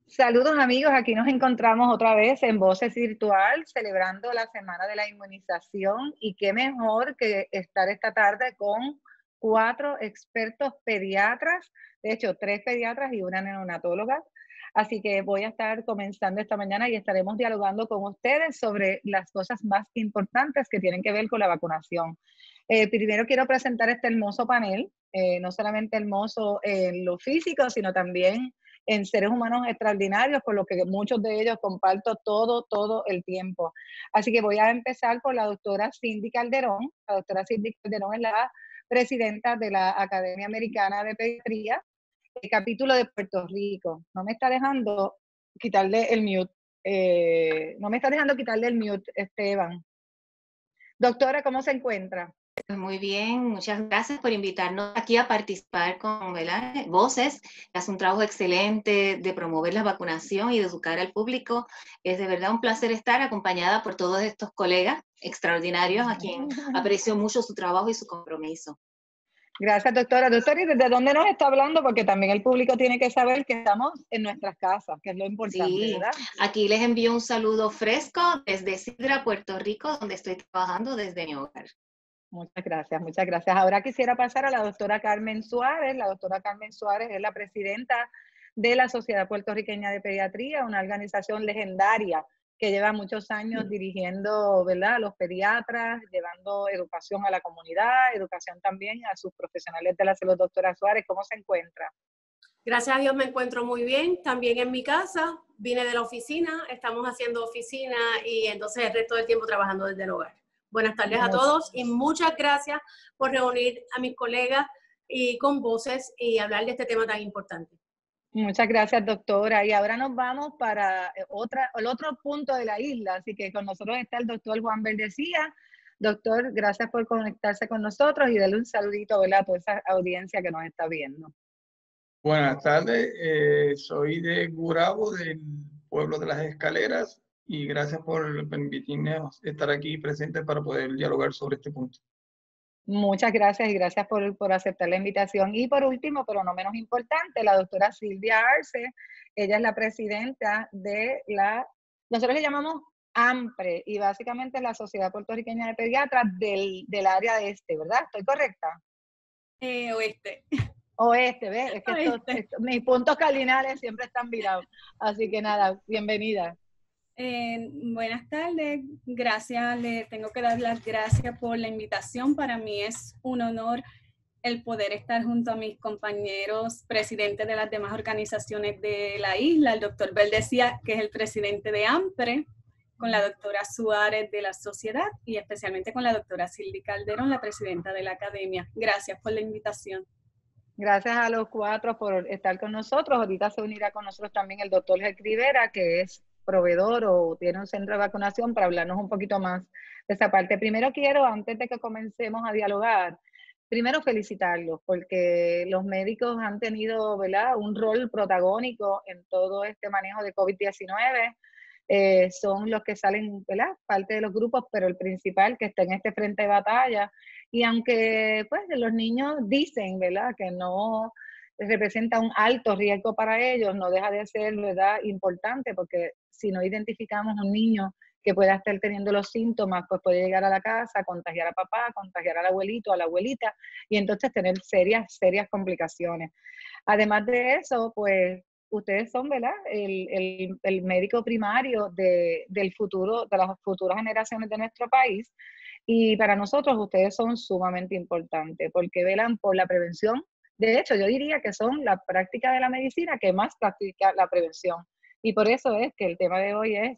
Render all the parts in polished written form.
Saludos amigos, aquí nos encontramos otra vez en Voces Virtual celebrando la Semana de la Inmunización y qué mejor que estar esta tarde con 4 expertos pediatras, de hecho 3 pediatras y una neonatóloga. Así que voy a estar comenzando esta mañana y estaremos dialogando con ustedes sobre las cosas más importantes que tienen que ver con la vacunación. Primero quiero presentar este hermoso panel, no solamente hermoso en lo físico, sino también en seres humanos extraordinarios, por lo que muchos de ellos comparto todo el tiempo. Así que voy a empezar por la doctora Cindy Calderón. La doctora Cindy Calderón es la presidenta de la Academia Americana de Pediatría, el capítulo de Puerto Rico. No me está dejando quitarle el mute. No me está dejando quitarle el mute, Esteban. Doctora, ¿cómo se encuentra? Pues muy bien, muchas gracias por invitarnos aquí a participar con, ¿verdad? Voces. Hace un trabajo excelente de promover la vacunación y de educar al público. Es de verdad un placer estar acompañada por todos estos colegas extraordinarios a quien aprecio mucho su trabajo y su compromiso. Gracias, doctora. Doctora, ¿y desde dónde nos está hablando? Porque también el público tiene que saber que estamos en nuestras casas, que es lo importante, Sí, ¿verdad? aquí les envío un saludo fresco desde Sidra, Puerto Rico, donde estoy trabajando desde mi hogar. Muchas gracias, muchas gracias. Ahora quisiera pasar a la doctora Carmen Suárez. La doctora Carmen Suárez es la presidenta de la Sociedad Puertorriqueña de Pediatría, una organización legendaria que lleva muchos años dirigiendo, ¿verdad?, a los pediatras, llevando educación a la comunidad, educación también a sus profesionales de la salud. Doctora Suárez, ¿cómo se encuentra? Gracias a Dios me encuentro muy bien, también en mi casa, vine de la oficina, estamos haciendo oficina y entonces el resto del tiempo trabajando desde el hogar. Buenas tardes a todos y muchas gracias por reunir a mis colegas y con voces y hablar de este tema tan importante. Muchas gracias, doctora. Y ahora nos vamos para el otro punto de la isla. Así que con nosotros está el doctor Juan Verdecía. Doctor, gracias por conectarse con nosotros y darle un saludito, ¿verdad?, a toda esa audiencia que nos está viendo. Buenas tardes, soy de Gurabo, del pueblo de Las Escaleras, y gracias por permitirnos estar aquí presentes para poder dialogar sobre este punto. Muchas gracias y gracias por aceptar la invitación. Y por último, pero no menos importante, la doctora Silvia Arce. Ella es la presidenta de nosotros le llamamos AMPRE, y básicamente es la Sociedad Puertorriqueña de Pediatras del área este, ¿verdad? ¿Estoy correcta? Oeste. Oeste, ¿ves? Es que Oeste. mis puntos cardinales siempre están virados. Así que nada, bienvenida. Buenas tardes, gracias, le tengo que dar las gracias por la invitación. Para mí es un honor el poder estar junto a mis compañeros presidentes de las demás organizaciones de la isla, el doctor Verdecía, que es el presidente de AMPRE, con la doctora Suárez de la sociedad y especialmente con la doctora Silvia Calderón, la presidenta de la academia. Gracias por la invitación. Gracias a los 4 por estar con nosotros. Ahorita se unirá con nosotros también el doctor Ger Rivera, que es proveedor o tiene un centro de vacunación, para hablarnos un poquito más de esa parte. Primero quiero, antes de que comencemos a dialogar, primero felicitarlos, porque los médicos han tenido, ¿verdad?, un rol protagónico en todo este manejo de COVID-19. Son los que salen, ¿verdad?, parte de los grupos, pero el principal que está en este frente de batalla. Y aunque pues los niños dicen, ¿verdad?, que no representa un alto riesgo para ellos, no deja de ser, ¿verdad?, importante, porque si no identificamos un niño que pueda estar teniendo los síntomas, pues puede llegar a la casa, contagiar a papá, contagiar al abuelito, a la abuelita, y entonces tener serias complicaciones. Además de eso, pues ustedes son, ¿verdad?, el médico primario del futuro, de las futuras generaciones de nuestro país. Y para nosotros ustedes son sumamente importantes porque velan por la prevención. De hecho, yo diría que son la práctica de la medicina que más practica la prevención. Y por eso es que el tema de hoy es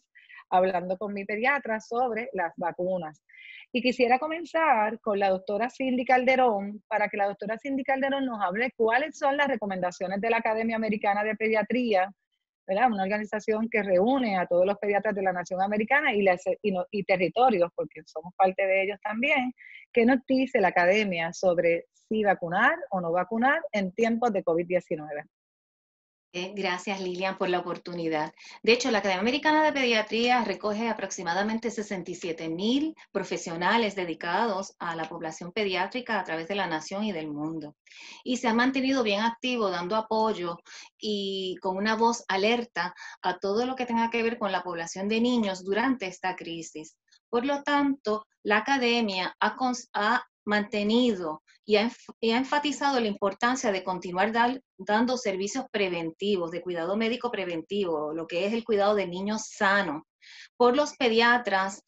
hablando con mi pediatra sobre las vacunas. Y quisiera comenzar con la doctora Cindy Calderón, para que la doctora Cindy Calderón nos hable cuáles son las recomendaciones de la Academia Americana de Pediatría, ¿verdad?, una organización que reúne a todos los pediatras de la nación americana y territorios, porque somos parte de ellos también. ¿Qué nos dice la academia sobre si vacunar o no vacunar en tiempos de COVID-19? Gracias, Lilian, por la oportunidad. De hecho, la Academia Americana de Pediatría recoge aproximadamente 67,000 profesionales dedicados a la población pediátrica a través de la nación y del mundo. Y se ha mantenido bien activo, dando apoyo y con una voz alerta a todo lo que tenga que ver con la población de niños durante esta crisis. Por lo tanto, la Academia ha mantenido y ha enfatizado la importancia de continuar dando servicios preventivos, de cuidado médico preventivo, lo que es el cuidado de niños sanos, por los pediatras,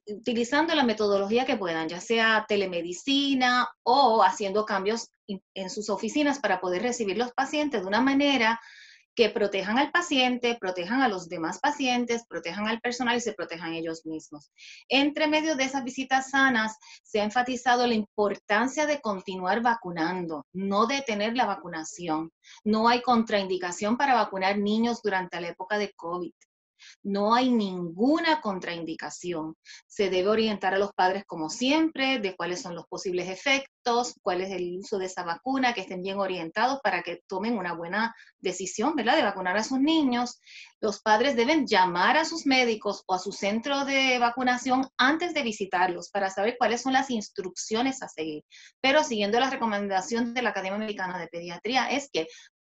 utilizando la metodología que puedan, ya sea telemedicina o haciendo cambios en sus oficinas para poder recibir los pacientes de una manera que protejan al paciente, protejan a los demás pacientes, protejan al personal y se protejan ellos mismos. Entre medio de esas visitas sanas, se ha enfatizado la importancia de continuar vacunando, no detener la vacunación. No hay contraindicación para vacunar niños durante la época de COVID. No hay ninguna contraindicación. Se debe orientar a los padres, como siempre, de cuáles son los posibles efectos, cuál es el uso de esa vacuna, que estén bien orientados para que tomen una buena decisión, ¿verdad?, de vacunar a sus niños. Los padres deben llamar a sus médicos o a su centro de vacunación antes de visitarlos para saber cuáles son las instrucciones a seguir. Pero siguiendo la recomendación de la Academia Americana de Pediatría, es que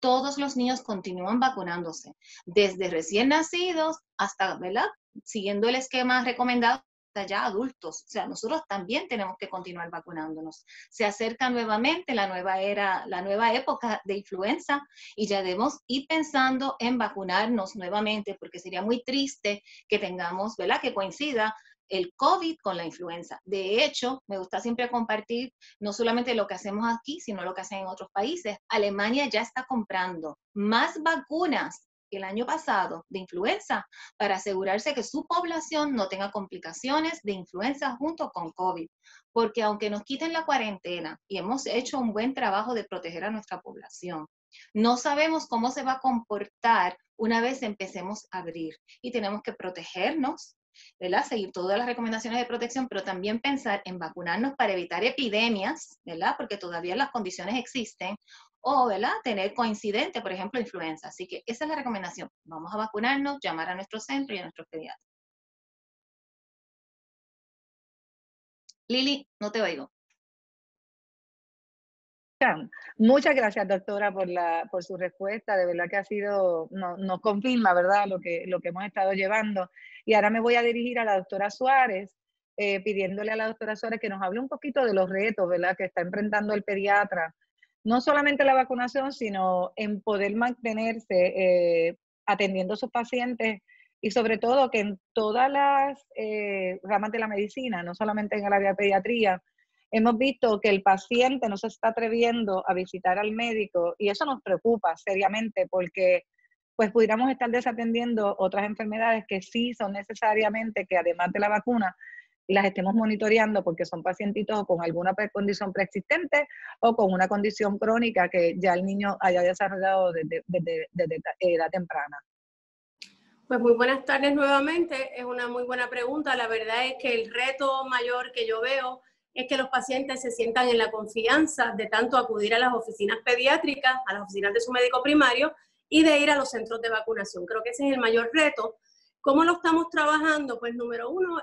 todos los niños continúan vacunándose, desde recién nacidos hasta, ¿verdad?, siguiendo el esquema recomendado, hasta ya adultos. O sea, nosotros también tenemos que continuar vacunándonos. Se acerca nuevamente la nueva era, la nueva época de influenza y ya debemos ir pensando en vacunarnos nuevamente, porque sería muy triste que tengamos, ¿verdad?, que coincida el COVID con la influenza. De hecho, me gusta siempre compartir no solamente lo que hacemos aquí, sino lo que hacen en otros países. Alemania ya está comprando más vacunas que el año pasado de influenza para asegurarse que su población no tenga complicaciones de influenza junto con COVID. Porque aunque nos quiten la cuarentena y hemos hecho un buen trabajo de proteger a nuestra población, no sabemos cómo se va a comportar una vez empecemos a abrir y tenemos que protegernos, ¿verdad?, seguir todas las recomendaciones de protección, pero también pensar en vacunarnos para evitar epidemias, ¿verdad?, porque todavía las condiciones existen, o, ¿verdad?, tener coincidente, por ejemplo, influenza. Así que esa es la recomendación. Vamos a vacunarnos, llamar a nuestro centro y a nuestros pediatras. Lili, no te oigo. Muchas gracias, doctora, por su respuesta. De verdad que ha sido, nos confirma, ¿verdad?, lo que hemos estado llevando. Y ahora me voy a dirigir a la doctora Suárez, pidiéndole a la doctora Suárez que nos hable un poquito de los retos, ¿verdad?, que está enfrentando el pediatra. No solamente la vacunación, sino en poder mantenerse atendiendo a sus pacientes y sobre todo que en todas las ramas de la medicina, no solamente en el área de pediatría, hemos visto que el paciente no se está atreviendo a visitar al médico y eso nos preocupa seriamente porque pues pudiéramos estar desatendiendo otras enfermedades que sí son necesariamente que además de la vacuna las estemos monitoreando porque son pacientitos o con alguna condición preexistente o con una condición crónica que ya el niño haya desarrollado desde edad temprana. Pues muy buenas tardes nuevamente. Es una muy buena pregunta. La verdad es que el reto mayor que yo veo es que los pacientes se sientan en la confianza de tanto acudir a las oficinas pediátricas, a las oficinas de su médico primario y de ir a los centros de vacunación. Creo que ese es el mayor reto. ¿Cómo lo estamos trabajando? Pues número uno,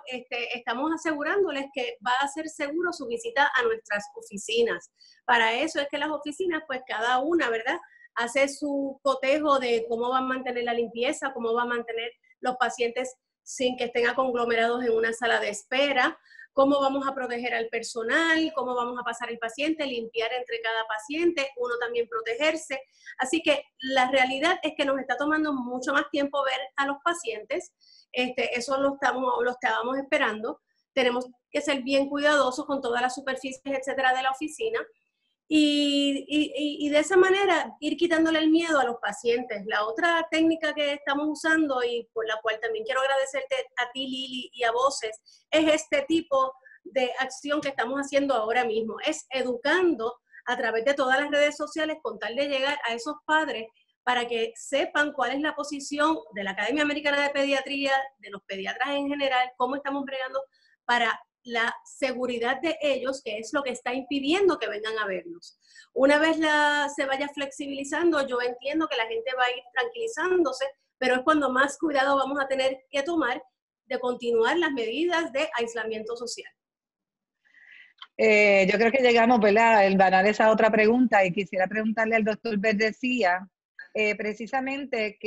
estamos asegurándoles que va a ser seguro su visita a nuestras oficinas. Para eso es que las oficinas, pues cada una, ¿verdad?, hace su cotejo de cómo van a mantener la limpieza, cómo van a mantener los pacientes sin que estén conglomerados en una sala de espera, cómo vamos a proteger al personal, cómo vamos a pasar el paciente, limpiar entre cada paciente, uno también protegerse. Así que la realidad es que nos está tomando mucho más tiempo ver a los pacientes. Eso lo estábamos esperando. Tenemos que ser bien cuidadosos con todas las superficies, etcétera, de la oficina. Y de esa manera ir quitándole el miedo a los pacientes. La otra técnica que estamos usando y por la cual también quiero agradecerte a ti, Lili, y a Voces, es este tipo de acción que estamos haciendo ahora mismo. Es educando a través de todas las redes sociales con tal de llegar a esos padres para que sepan cuál es la posición de la Academia Americana de Pediatría, de los pediatras en general, cómo estamos bregando para la seguridad de ellos, que es lo que está impidiendo que vengan a vernos. Una vez se vaya flexibilizando, yo entiendo que la gente va a ir tranquilizándose, pero es cuando más cuidado vamos a tener que tomar de continuar las medidas de aislamiento social. Yo creo que llegamos, ¿verdad?, el ganar esa otra pregunta, y quisiera preguntarle al doctor Verdecía precisamente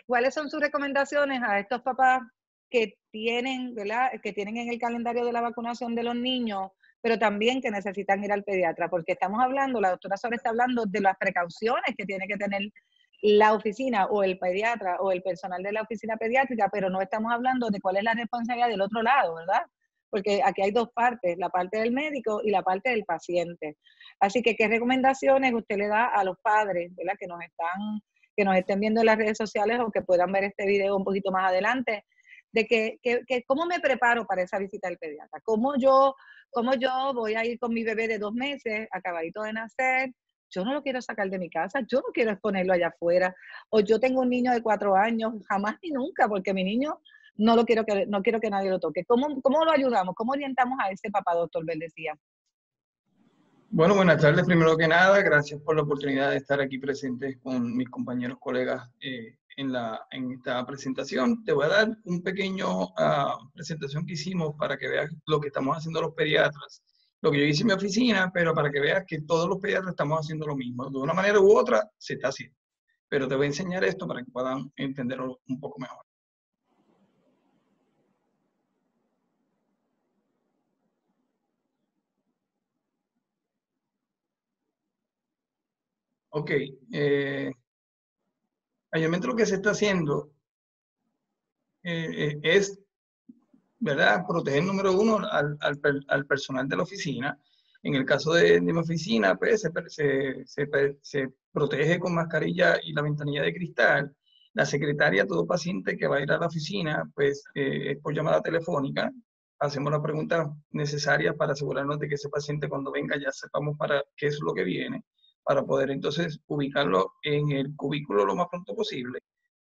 cuáles son sus recomendaciones a estos papás que tienen, ¿verdad?, que tienen en el calendario de la vacunación de los niños, pero también que necesitan ir al pediatra, porque estamos hablando, la doctora Suárez está hablando de las precauciones que tiene que tener la oficina o el pediatra o el personal de la oficina pediátrica, pero no estamos hablando de cuál es la responsabilidad del otro lado, ¿verdad? Porque aquí hay dos partes, la parte del médico y la parte del paciente. Así que, ¿qué recomendaciones usted le da a los padres, ¿verdad?, que nos estén viendo en las redes sociales o que puedan ver este video un poquito más adelante, de que cómo me preparo para esa visita al pediatra? ¿Cómo yo voy a ir con mi bebé de 2 meses, acabadito de nacer? Yo no lo quiero sacar de mi casa, yo no quiero exponerlo allá afuera. O yo tengo un niño de 4 años, jamás ni nunca, porque mi niño no quiero que nadie lo toque. ¿Cómo lo ayudamos? ¿Cómo orientamos a ese papá, doctor Verdecía? Bueno, buenas tardes. Primero que nada, gracias por la oportunidad de estar aquí presente con mis compañeros, colegas en esta presentación. Te voy a dar un pequeño presentación que hicimos para que veas lo que estamos haciendo los pediatras. Lo que yo hice en mi oficina, pero para que veas que todos los pediatras estamos haciendo lo mismo. De una manera u otra se está haciendo. Pero te voy a enseñar esto para que puedan entenderlo un poco mejor. Ok, mayormente lo que se está haciendo es, ¿verdad?, proteger, número uno, al personal de la oficina. En el caso de mi oficina, pues se protege con mascarilla y la ventanilla de cristal. La secretaria, todo paciente que va a ir a la oficina, pues es por llamada telefónica. Hacemos la pregunta necesaria para asegurarnos de que ese paciente, cuando venga, ya sepamos para qué es lo que viene, para poder entonces ubicarlo en el cubículo lo más pronto posible.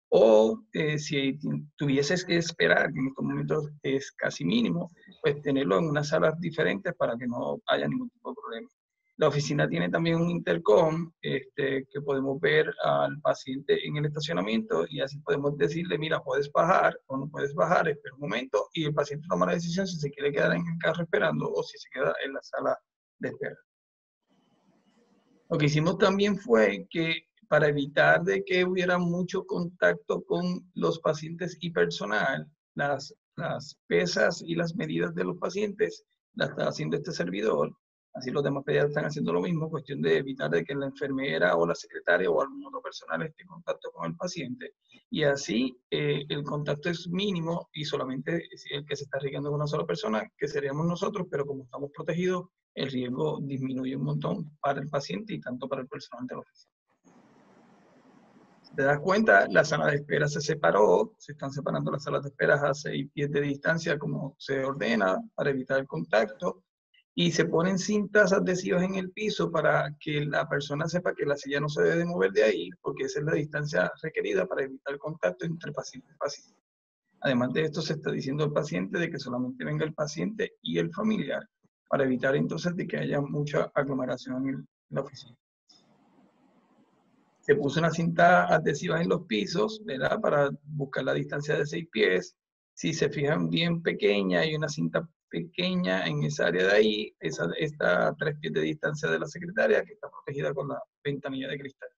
O si tuvieses que esperar, que en estos momentos es casi mínimo, pues tenerlo en unas salas diferentes para que no haya ningún tipo de problema. La oficina tiene también un intercom que podemos ver al paciente en el estacionamiento, y así podemos decirle, mira, puedes bajar o no puedes bajar, espera un momento, y el paciente toma la decisión si se quiere quedar en el carro esperando o si se queda en la sala de espera. Lo que hicimos también fue que, para evitar de que hubiera mucho contacto con los pacientes y personal, las pesas y las medidas de los pacientes las está haciendo este servidor. Así los demás pediatras están haciendo lo mismo, cuestión de evitar de que la enfermera o la secretaria o algún otro personal esté en contacto con el paciente. Y así el contacto es mínimo y solamente el que se está arriesgando con una sola persona, que seríamos nosotros, pero como estamos protegidos, el riesgo disminuye un montón para el paciente y tanto para el personal de la oficina. Si te das cuenta, la sala de espera se separó, se están separando las salas de espera a 6 pies de distancia como se ordena para evitar el contacto, y se ponen cintas adhesivas en el piso para que la persona sepa que la silla no se debe mover de ahí, porque esa es la distancia requerida para evitar el contacto entre paciente y paciente. Además de esto, se está diciendo al paciente de que solamente venga el paciente y el familiar, para evitar entonces de que haya mucha aglomeración en la oficina. Se puso una cinta adhesiva en los pisos, ¿verdad?, para buscar la distancia de 6 pies. Si se fijan, bien pequeña, hay una cinta pequeña en esa área de ahí, está a 3 pies de distancia de la secretaria, que está protegida con la ventanilla de cristal.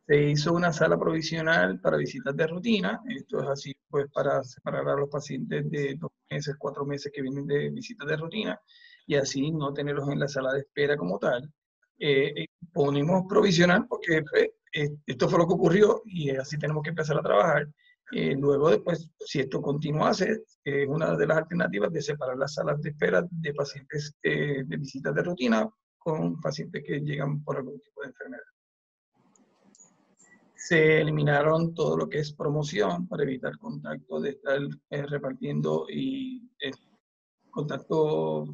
Se hizo una sala provisional para visitas de rutina. Esto es así, pues, para separar a los pacientes de 2 meses, 4 meses que vienen de visitas de rutina, y así no tenerlos en la sala de espera como tal. Ponemos provisional porque esto fue lo que ocurrió y así tenemos que empezar a trabajar. Luego, después, si esto continuase, una de las alternativas de separar las salas de espera de pacientes de visitas de rutina con pacientes que llegan por algún tipo de enfermedad. Se eliminaron todo lo que es promoción para evitar contacto de estar repartiendo y contacto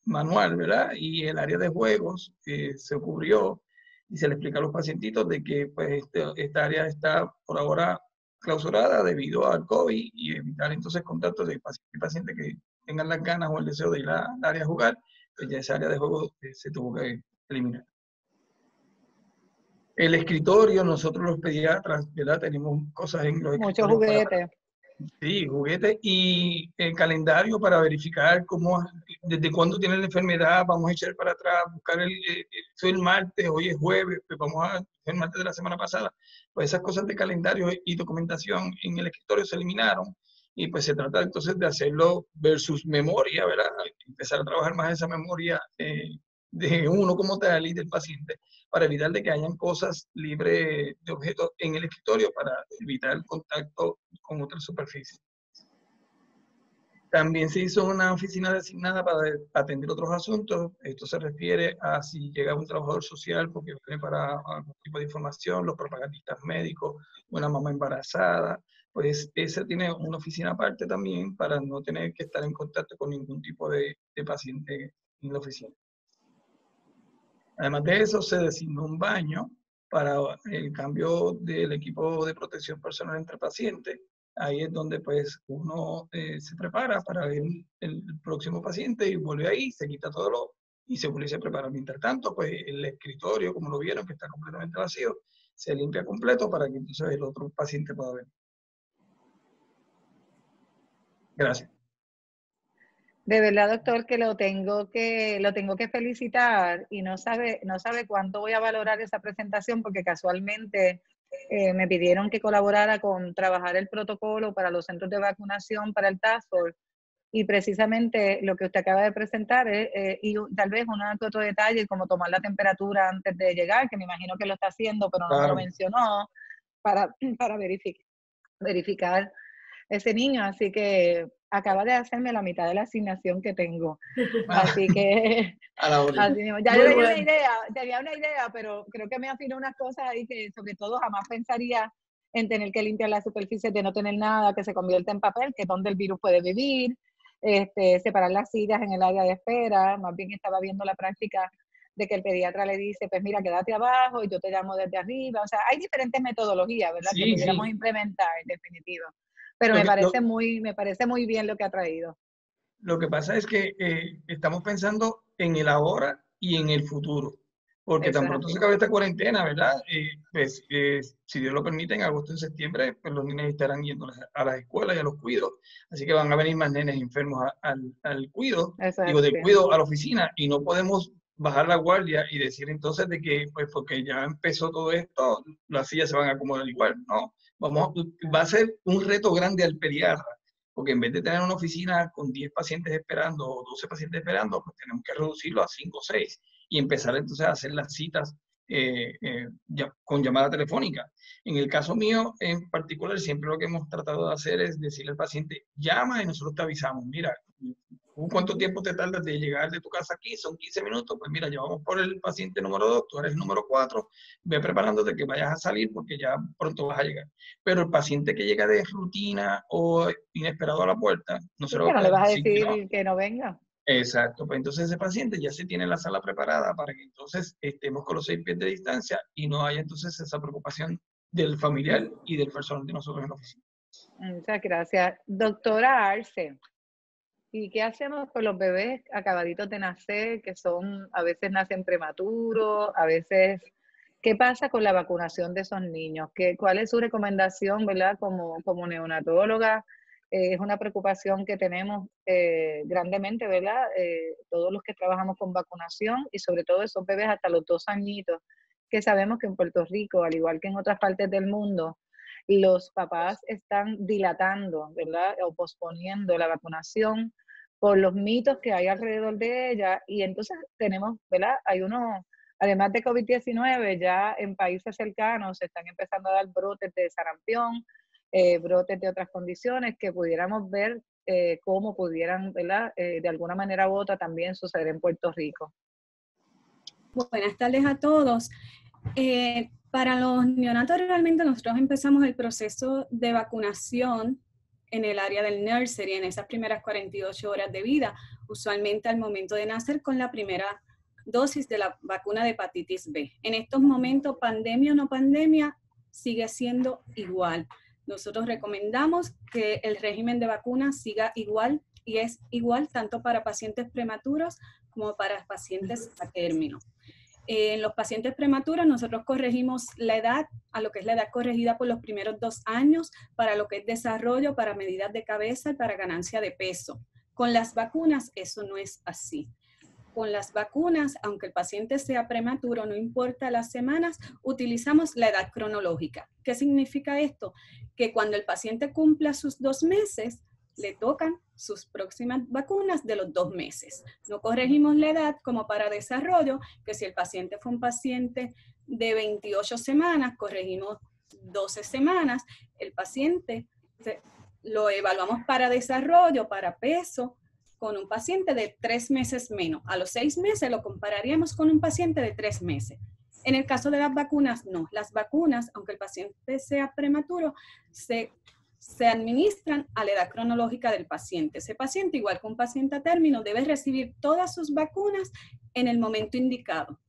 manual, ¿verdad? Y el área de juegos se cubrió y se le explica a los pacientitos de que pues esta área está por ahora clausurada debido al COVID y evitar entonces contactos de pacientes que tengan las ganas o el deseo de ir al área a jugar, pues ya esa área de juego se tuvo que eliminar. El escritorio, nosotros los pediatras, ¿verdad? Tenemos cosas en los Muchos escritorios juguetes. Sí, juguetes y el calendario para verificar desde cuándo tiene la enfermedad, vamos a echar para atrás, buscar soy el martes, hoy es jueves, pues vamos a el martes de la semana pasada. Pues esas cosas de calendario y documentación en el escritorio se eliminaron y pues se trata entonces de hacerlo versus memoria, ¿verdad? Empezar a trabajar más esa memoria de uno como tal y del paciente para evitar de que hayan cosas libres de objetos en el escritorio para evitar el contacto con otras superficies. También se hizo una oficina designada para atender otros asuntos. Esto se refiere a si llega un trabajador social porque viene para algún tipo de información, los propagandistas médicos, una mamá embarazada, pues esa tiene una oficina aparte también para no tener que estar en contacto con ningún tipo de paciente en la oficina. Además de eso, se designó un baño para el cambio del equipo de protección personal entre pacientes. Ahí es donde pues uno se prepara para ver el próximo paciente y vuelve ahí, se quita todo y se vuelve y se prepara. Mientras tanto, pues el escritorio, como lo vieron, que está completamente vacío, se limpia completo para que entonces el otro paciente pueda ver. Gracias. De verdad, doctor, que lo tengo que felicitar y no sabe cuánto voy a valorar esa presentación porque casualmente me pidieron que colaborara con trabajar el protocolo para los centros de vacunación para el Task Force y precisamente lo que usted acaba de presentar y tal vez otro detalle como tomar la temperatura antes de llegar, que me imagino que lo está haciendo, pero no me lo mencionó, para verificar ese niño, así que acaba de hacerme la mitad de la asignación que tengo. Así que, así mismo. Ya yo tenía una idea, pero creo que me afinó unas cosas ahí que sobre todo jamás pensaría en tener que limpiar la superficie de no tener nada que se convierta en papel, que es donde el virus puede vivir, separar las sillas en el área de espera, más bien estaba viendo la práctica de que el pediatra le dice, pues mira, quédate abajo y yo te llamo desde arriba. O sea, hay diferentes metodologías, ¿verdad? Sí, que pudiéramos implementar, en definitiva. Pero me parece muy bien lo que ha traído. Lo que pasa es que estamos pensando en el ahora y en el futuro. Porque tan pronto se acabe esta cuarentena, ¿verdad? Pues, si Dios lo permite, en agosto y septiembre, pues los niños estarán yendo a las escuelas y a los cuidos. Así que van a venir más nenes enfermos al cuido, del cuido a la oficina. Y no podemos bajar la guardia y decir entonces de que, pues porque ya empezó todo esto, las sillas se van a acomodar igual. No, va a ser un reto grande al pediatra. Porque en vez de tener una oficina con 10 pacientes esperando o 12 pacientes esperando, pues tenemos que reducirlo a 5 o 6 y empezar entonces a hacer las citas con llamada telefónica. En el caso mío en particular, siempre lo que hemos tratado de hacer es decirle al paciente, llama y nosotros te avisamos, mira, ¿cuánto tiempo te tardas de llegar de tu casa aquí? Son 15 minutos, pues mira, ya vamos por el paciente número 2, tú eres el número 4, ve preparándote que vayas a salir porque ya pronto vas a llegar. Pero el paciente que llega de rutina o inesperado a la puerta, no se lo va a le vas a decir decir que no venga. Exacto, pues entonces ese paciente ya se tiene la sala preparada para que entonces estemos con los 6 pies de distancia y no haya entonces esa preocupación del familiar y del personal de nosotros en la oficina. Muchas gracias. Doctora Arce, ¿y qué hacemos con los bebés acabaditos de nacer, que a veces nacen prematuros, a veces, qué pasa con la vacunación de esos niños? ¿Cuál es su recomendación, verdad, como neonatóloga? Es una preocupación que tenemos grandemente, ¿verdad? Todos los que trabajamos con vacunación y sobre todo esos bebés hasta los 2 añitos, que sabemos que en Puerto Rico, al igual que en otras partes del mundo, los papás están dilatando, ¿verdad? O posponiendo la vacunación por los mitos que hay alrededor de ella. Y entonces tenemos, ¿verdad? Además de COVID-19, ya en países cercanos se están empezando a dar brotes de sarampión, brotes de otras condiciones que pudiéramos ver cómo pudieran, ¿verdad? De alguna manera u otra también suceder en Puerto Rico. Buenas tardes a todos. Para los neonatos realmente nosotros empezamos el proceso de vacunación en el área del nursery, en esas primeras 48 horas de vida, usualmente al momento de nacer con la primera dosis de la vacuna de hepatitis B. En estos momentos, pandemia o no pandemia, sigue siendo igual. Nosotros recomendamos que el régimen de vacunas siga igual y es igual tanto para pacientes prematuros como para pacientes a término. En los pacientes prematuros nosotros corregimos la edad a lo que es la edad corregida por los primeros 2 años, para lo que es desarrollo, para medidas de cabeza y para ganancia de peso. Con las vacunas eso no es así. Con las vacunas, aunque el paciente sea prematuro, no importa las semanas, utilizamos la edad cronológica. ¿Qué significa esto? Que cuando el paciente cumpla sus 2 meses, le tocan sus próximas vacunas de los 2 meses. No corregimos la edad como para desarrollo, que si el paciente fue un paciente de 28 semanas, corregimos 12 semanas. El paciente lo evaluamos para desarrollo, para peso, con un paciente de 3 meses menos. A los 6 meses lo compararíamos con un paciente de 3 meses. En el caso de las vacunas, no. Las vacunas, aunque el paciente sea prematuro, se administran a la edad cronológica del paciente. Ese paciente, igual que un paciente a término, debe recibir todas sus vacunas en el momento indicado.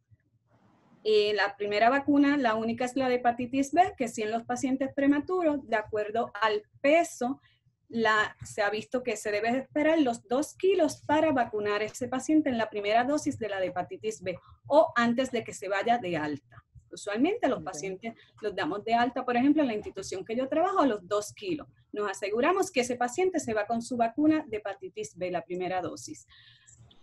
La primera vacuna, la única es la de hepatitis B, que sí en los pacientes prematuros, de acuerdo al peso, se ha visto que se debe esperar los 2 kilos para vacunar a ese paciente en la primera dosis de la de hepatitis B o antes de que se vaya de alta. Usualmente los pacientes los damos de alta, por ejemplo, en la institución que yo trabajo, a los 2 kilos. Nos aseguramos que ese paciente se va con su vacuna de hepatitis B, la primera dosis.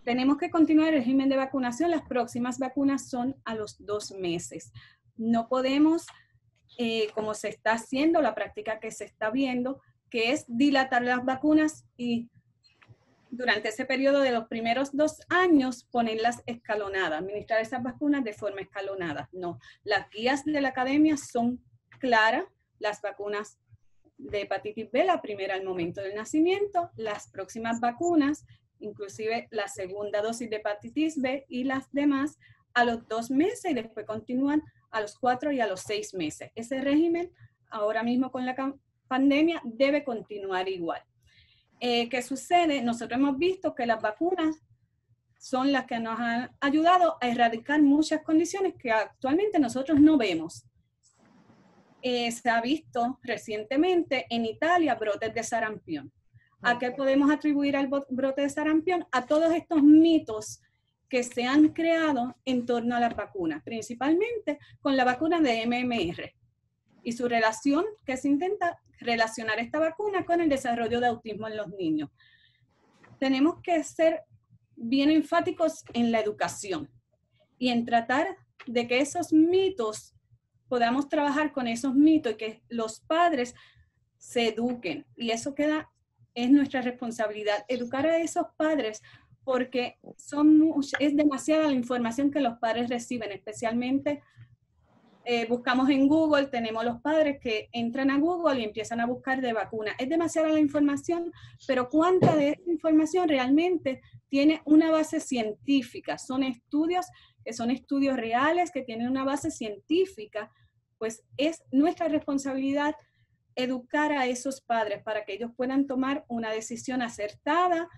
Tenemos que continuar el régimen de vacunación. Las próximas vacunas son a los 2 meses. No podemos, como se está haciendo, la práctica que se está viendo, que es dilatar las vacunas y durante ese periodo de los primeros 2 años ponerlas escalonadas, administrar esas vacunas de forma escalonada. No, las guías de la academia son claras. Las vacunas de hepatitis B, la primera al momento del nacimiento, las próximas vacunas, inclusive la segunda dosis de hepatitis B y las demás a los 2 meses y después continúan a los 4 y a los 6 meses. Ese régimen ahora mismo con la pandemia debe continuar igual. ¿Qué sucede?Nosotros hemos visto que las vacunas son las que nos han ayudado a erradicar muchas condiciones que actualmente nosotros no vemos. Se ha visto recientemente en Italia brotes de sarampión. ¿A qué podemos atribuir al brote de sarampión? A todos estos mitos que se han creado en torno a las vacunas, principalmente con la vacuna de MMR y su relación, que se intenta relacionar esta vacuna con el desarrollo de autismo en los niños. Tenemos que ser bien enfáticos en la educación y en tratar de que esos mitos, podamos trabajar con esos mitos y que los padres se eduquen. Y eso es nuestra responsabilidad, educar a esos padres, porque es demasiada la información que los padres reciben, especialmente buscamos en Google, tenemos los padres que entran a Google y empiezan a buscar de vacuna. Es demasiada la información, pero ¿cuánta de esa información realmente tiene una base científica? Son estudios que son estudios reales, que tienen una base científica. Pues es nuestra responsabilidad educar a esos padres para que ellos puedan tomar una decisión acertada,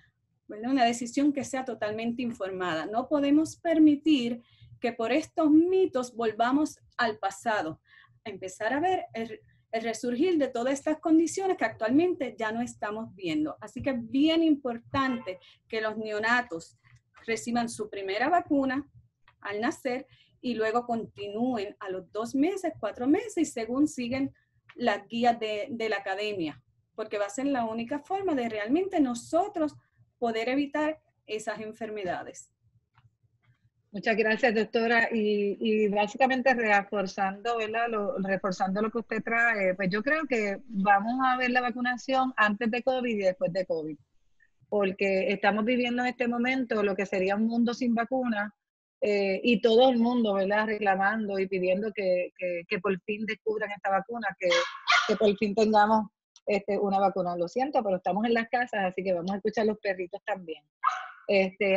¿verdad? Una decisión que sea totalmente informada. No podemos permitir que por estos mitos volvamos al pasado, a empezar a ver el resurgir de todas estas condiciones que actualmente ya no estamos viendo. Así que es bien importante que los neonatos reciban su primera vacuna al nacer y luego continúen a los 2 meses, 4 meses y según siguen las guías de la academia, porque va a ser la única forma de realmente nosotros poder evitar esas enfermedades. Muchas gracias, doctora. Y básicamente reforzando, ¿verdad? Reforzando lo que usted trae, pues yo creo que vamos a ver la vacunación antes de COVID y después de COVID, porque estamos viviendo en este momento lo que sería un mundo sin vacuna y todo el mundo, ¿verdad? Reclamando y pidiendo que por fin descubran esta vacuna, que por fin tengamos una vacuna. Lo siento, pero estamos en las casas, así que vamos a escuchar a los perritos también.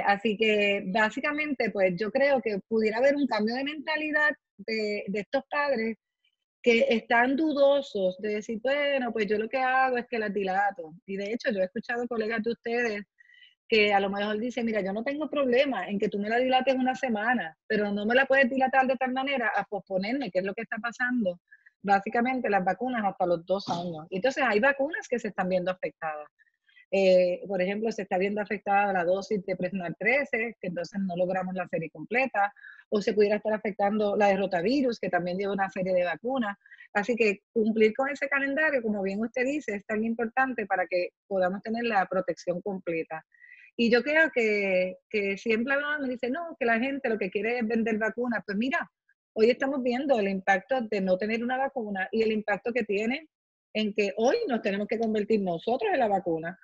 Así que básicamente pues yo creo que pudiera haber un cambio de mentalidad de estos padres que están dudosos de decir, bueno, pues yo lo que hago es que las dilato. Y de hecho yo he escuchado colegas de ustedes que a lo mejor dicen, mira, yo no tengo problema en que tú me la dilates 1 semana, pero no me la puedes dilatar de tal manera a posponerme, que es lo que está pasando básicamente las vacunas hasta los 2 años. Entonces hay vacunas que se están viendo afectadas. Por ejemplo, se está viendo afectada la dosis de Prevnar 13, que entonces no logramos la serie completa, o se pudiera estar afectando la de rotavirus, que también lleva una serie de vacunas. Así que cumplir con ese calendario, como bien usted dice, es tan importante para que podamos tener la protección completa. Y yo creo que siempre hablamos, dice, no, que la gente lo que quiere es vender vacunas. Pues mira, hoy estamos viendo el impacto de no tener una vacuna y el impacto que tiene en que hoy nos tenemos que convertir nosotros en la vacuna,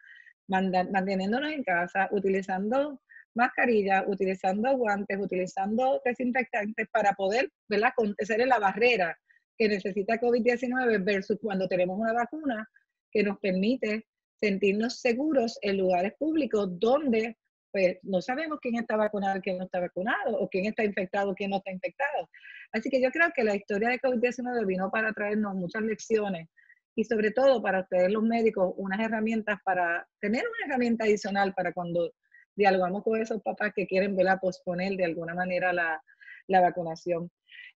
manteniéndonos en casa, utilizando mascarillas, utilizando guantes, utilizando desinfectantes para poder, ¿verdad?, hacer la barrera que necesita COVID-19 versus cuando tenemos una vacuna que nos permite sentirnos seguros en lugares públicos donde pues no sabemos quién está vacunado, quién no está vacunado, o quién está infectado, quién no está infectado. Así que yo creo que la historia de COVID-19 vino para traernos muchas lecciones y sobre todo para ustedes los médicos unas herramientas para tener una herramienta adicional para cuando dialogamos con esos papás que quieren, ¿verdad?, posponer de alguna manera la vacunación.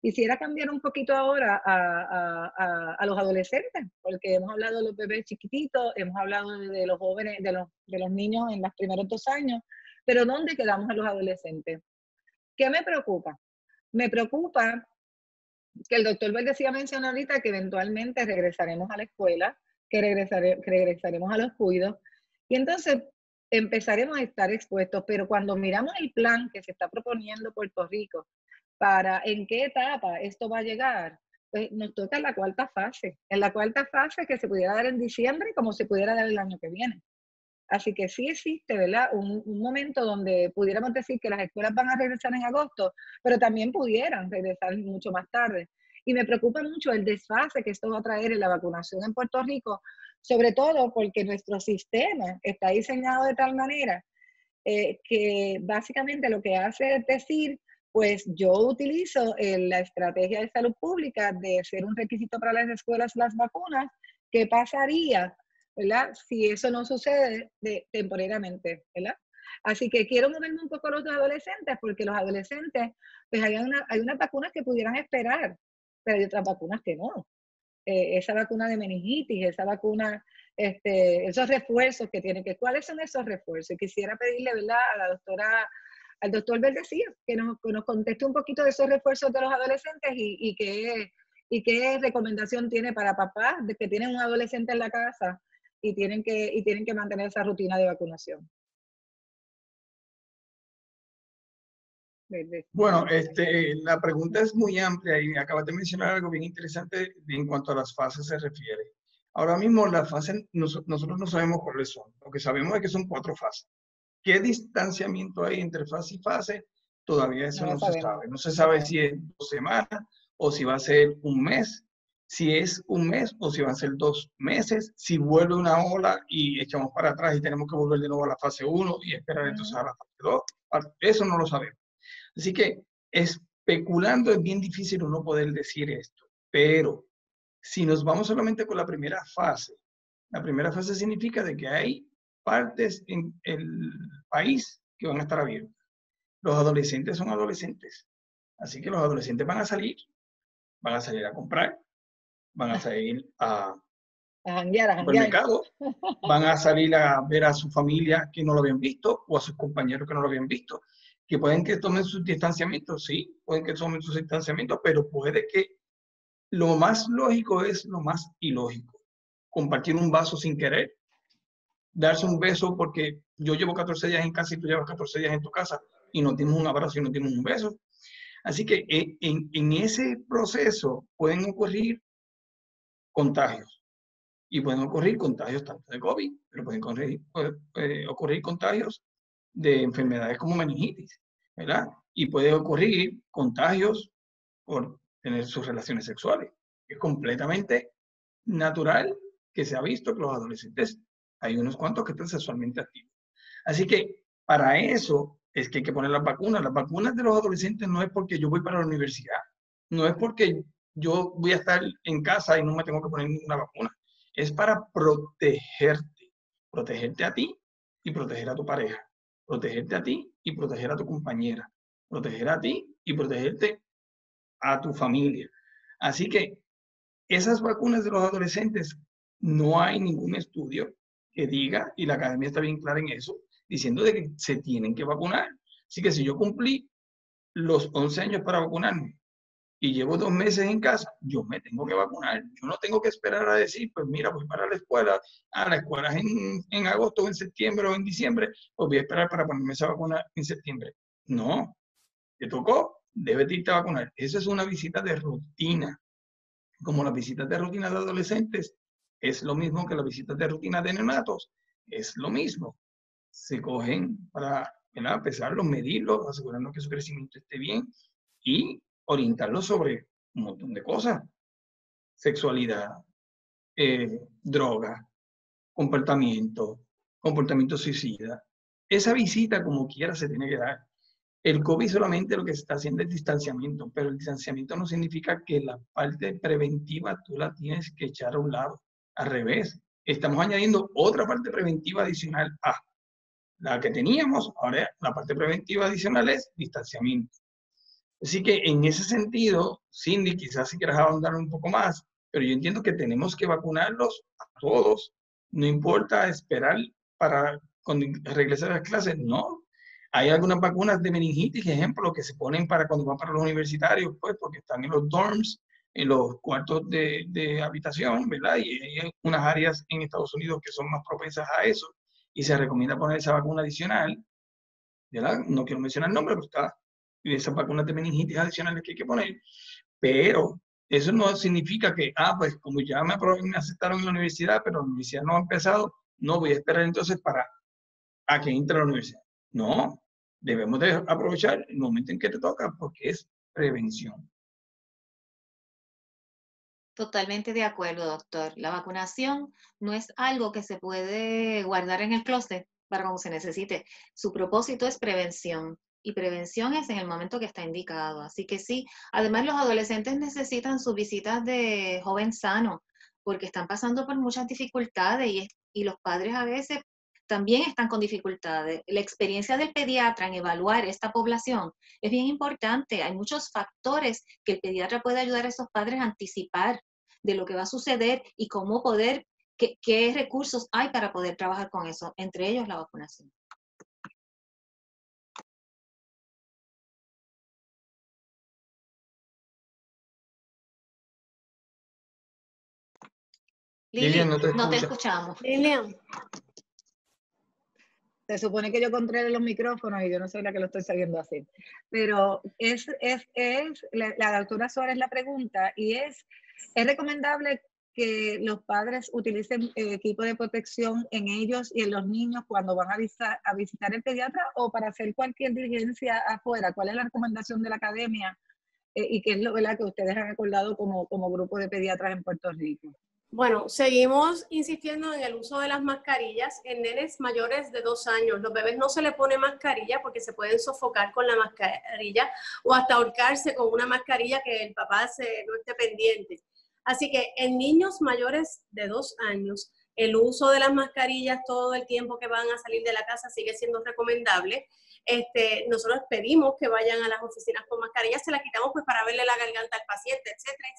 Quisiera cambiar un poquito ahora a los adolescentes, porque hemos hablado de los bebés chiquititos, hemos hablado de los jóvenes, de los niños en los primeros 2 años, pero ¿dónde quedamos a los adolescentes? ¿Qué me preocupa? Me preocupa que el doctor Verdecía mencionó ahorita que eventualmente regresaremos a la escuela, que regresaremos a los cuidados, y entonces empezaremos a estar expuestos, pero cuando miramos el plan que se está proponiendo Puerto Rico para en qué etapa esto va a llegar, pues nos toca en la cuarta fase que se pudiera dar en diciembre como se pudiera dar el año que viene. Así que sí existe, ¿verdad?, un momento donde pudiéramos decir que las escuelas van a regresar en agosto, pero también pudieran regresar mucho más tarde. Y me preocupa mucho el desfase que esto va a traer en la vacunación en Puerto Rico, sobre todo porque nuestro sistema está diseñado de tal manera que básicamente lo que hace es decir, pues yo utilizo la estrategia de salud pública de ser un requisito para las escuelas las vacunas. ¿Qué pasaría, ¿verdad?, si eso no sucede temporariamente, ¿verdad? Así que quiero moverme un poco a los adolescentes, porque los adolescentes, pues hay unas vacunas que pudieran esperar, pero hay otras vacunas que no. Esa vacuna de meningitis, esa vacuna, esos refuerzos que tienen que, ¿cuáles son esos refuerzos? Y quisiera pedirle, ¿verdad?, al doctor Verdecía que nos conteste un poquito de esos refuerzos de los adolescentes y qué recomendación tiene para papás de que tienen un adolescente en la casa y tienen que mantener esa rutina de vacunación. Bueno, la pregunta es muy amplia y acabas de mencionar algo bien interesante en cuanto a las fases se refiere. Ahora mismo las fases, nosotros no sabemos cuáles son. Lo que sabemos es que son 4 fases. ¿Qué distanciamiento hay entre fase y fase? Todavía eso no se sabe. No se sabe si es 2 semanas o si va a ser un mes. Si es un mes o si van a ser 2 meses. Si vuelve una ola y echamos para atrás y tenemos que volver de nuevo a la fase 1 y esperar entonces a la fase 2. Eso no lo sabemos. Así que especulando es bien difícil uno poder decir esto. Pero si nos vamos solamente con la primera fase significa de que hay partes en el país que van a estar abiertas. Los adolescentes son adolescentes. Así que los adolescentes van a salir a comprar, van a salir a janguear. Supermercado, van a salir a ver a su familia que no lo habían visto o a sus compañeros que no lo habían visto. Que pueden que tomen sus distanciamientos, sí, pueden que tomen sus distanciamientos, pero puede que lo más lógico es lo más ilógico. Compartir un vaso sin querer, darse un beso porque yo llevo 14 días en casa y tú llevas 14 días en tu casa y no dimos un abrazo y no dimos un beso. Así que en ese proceso pueden ocurrir contagios. Y pueden ocurrir contagios tanto de COVID, pero pueden ocurrir contagios de enfermedades como meningitis, ¿verdad? Y puede ocurrir contagios por tener sus relaciones sexuales. Es completamente natural que se ha visto que los adolescentes, hay unos cuantos que están sexualmente activos. Así que para eso es que hay que poner las vacunas. Las vacunas de los adolescentes no es porque yo voy para la universidad, no es porque yo voy a estar en casa y no me tengo que poner ninguna vacuna. Es para protegerte a ti y proteger a tu pareja, protegerte a ti y proteger a tu compañera, proteger a ti y protegerte a tu familia. Así que esas vacunas de los adolescentes, no hay ningún estudio que diga, y la academia está bien clara en eso, diciendo de que se tienen que vacunar. Así que si yo cumplí los 11 años para vacunarme y llevo 2 meses en casa, yo me tengo que vacunar. Yo no tengo que esperar a decir, pues mira, voy para la escuela es en agosto o en septiembre o en diciembre, pues voy a esperar para ponerme esa vacuna en septiembre. No, te tocó, debes irte a vacunar. Eso es una visita de rutina. Como las visitas de rutina de adolescentes, es lo mismo que las visitas de rutina de neonatos, es lo mismo. Se cogen para pesarlos, medirlos, asegurarnos que su crecimiento esté bien y orientarlos sobre un montón de cosas. Sexualidad, droga, comportamiento suicida. Esa visita, como quiera, se tiene que dar. El COVID solamente lo que se está haciendo es distanciamiento, pero el distanciamiento no significa que la parte preventiva tú la tienes que echar a un lado. Al revés, estamos añadiendo otra parte preventiva adicional a la que teníamos. Ahora la parte preventiva adicional es distanciamiento. Así que en ese sentido, Cindy, quizás si quieras ahondar un poco más, pero yo entiendo que tenemos que vacunarlos a todos. No importa esperar para cuando regrese a las clases, no. Hay algunas vacunas de meningitis, ejemplo, que se ponen para cuando van para los universitarios, pues, porque están en los dorms, en los cuartos de habitación, ¿verdad? Y hay unas áreas en Estados Unidos que son más propensas a eso, y se recomienda poner esa vacuna adicional, ¿verdad? No quiero mencionar el nombre, pero está, y esas vacunas de meningitis adicionales que hay que poner, pero eso no significa que, pues como ya me aceptaron en la universidad, pero la universidad no ha empezado, no voy a esperar entonces para a que entre a la universidad. No, debemos de aprovechar el momento en que te toca, porque es prevención. Totalmente de acuerdo, doctor. La vacunación no es algo que se puede guardar en el closet para cuando se necesite. Su propósito es prevención y prevención es en el momento que está indicado. Así que sí, además los adolescentes necesitan sus visitas de joven sano porque están pasando por muchas dificultades y los padres a veces también están con dificultades. La experiencia del pediatra en evaluar esta población es bien importante. Hay muchos factores que el pediatra puede ayudar a esos padres a anticipar de lo que va a suceder y cómo poder, qué recursos hay para poder trabajar con eso, entre ellos la vacunación. Lili, no te escuchamos. Lilian. Se supone que yo controle los micrófonos y yo no soy la que lo estoy sabiendo así. Pero la doctora Suárez la pregunta y es recomendable que los padres utilicen equipo de protección en ellos y en los niños cuando van a visitar el pediatra o para hacer cualquier diligencia afuera. ¿Cuál es la recomendación de la academia y qué es lo que ustedes han acordado como grupo de pediatras en Puerto Rico? Bueno, seguimos insistiendo en el uso de las mascarillas en nenes mayores de 2 años. Los bebés no se le pone mascarilla porque se pueden sofocar con la mascarilla o hasta ahorcarse con una mascarilla que el papá no esté pendiente. Así que en niños mayores de 2 años, el uso de las mascarillas todo el tiempo que van a salir de la casa sigue siendo recomendable. Nosotros pedimos que vayan a las oficinas con mascarillas, se la quitamos pues para verle la garganta al paciente, etcétera, y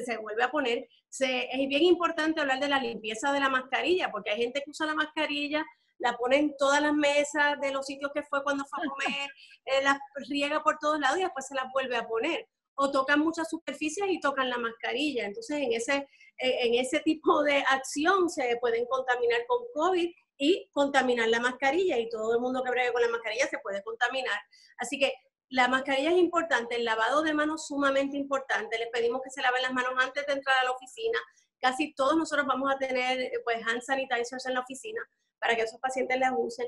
se vuelve a poner. Es bien importante hablar de la limpieza de la mascarilla, porque hay gente que usa la mascarilla, la pone en todas las mesas de los sitios que fue cuando fue a comer, la riega por todos lados y después se la vuelve a poner. O tocan muchas superficies y tocan la mascarilla. Entonces, en ese tipo de acción se pueden contaminar con COVID y contaminar la mascarilla, y todo el mundo que bregue con la mascarilla se puede contaminar. Así que la mascarilla es importante, el lavado de manos sumamente importante. Les pedimos que se laven las manos antes de entrar a la oficina. Casi todos nosotros vamos a tener pues hand sanitizers en la oficina para que esos pacientes las usen.